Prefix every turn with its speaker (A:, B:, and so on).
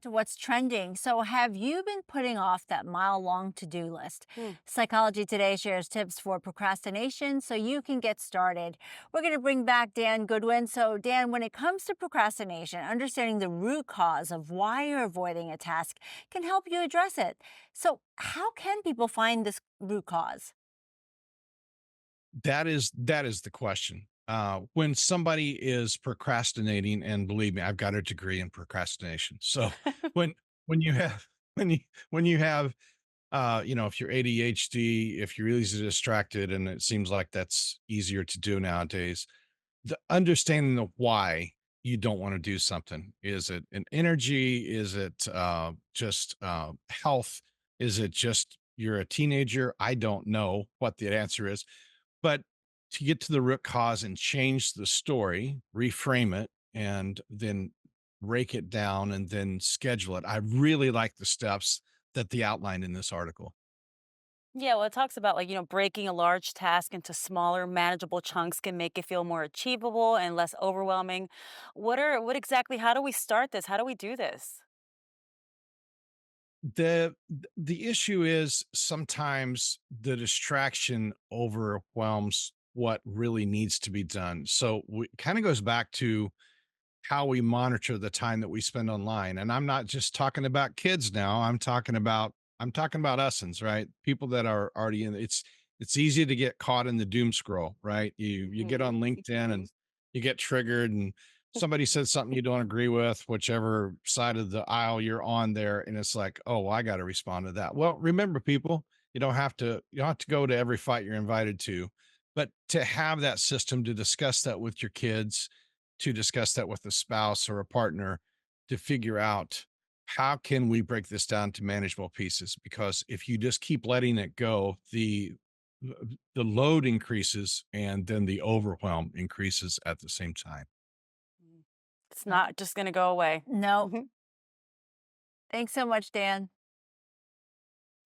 A: what's trending. So, have you been putting off that mile long to do list?
B: Hmm.
A: Psychology Today shares tips for procrastination so you can get started. We're going to bring back Dan Goodwin. So, Dan, when it comes to procrastination, understanding the root cause of why you're avoiding a task can help you address it. So, how can people find this root cause?
C: That is the question. When somebody is procrastinating, and believe me, I've got a degree in procrastination. So when when you have when you when you have if you're ADHD, if you're easily distracted, and it seems like that's easier to do nowadays, the understanding of why you don't want to do something. Is it an energy? Is it just health? Is it just you're a teenager? I don't know what the answer is, but to get to the root cause and change the story, reframe it, and then break it down and then schedule it. I really like the steps that they outlined in this article.
B: Yeah, well, it talks about breaking a large task into smaller, manageable chunks can make it feel more achievable and less overwhelming. What exactly, how do we start this? How do we do this?
C: The issue is sometimes the distraction overwhelms what really needs to be done. So it kind of goes back to how we monitor the time that we spend online. And I'm not just talking about kids now. I'm talking about usins, right? People that are already in it's easy to get caught in the doom scroll, right? You get on LinkedIn and you get triggered and somebody says something you don't agree with, whichever side of the aisle you're on there, and it's like, oh, well, I got to respond to that. Well, remember, people, you don't have to go to every fight you're invited to, but to have that system to discuss that with your kids, to discuss that with a spouse or a partner, to figure out how can we break this down to manageable pieces, because if you just keep letting it go, the load increases and then the overwhelm increases at the same time.
B: Mm. It's not just going to go away.
A: No.
B: Mhm.
A: Thanks so much, Dan.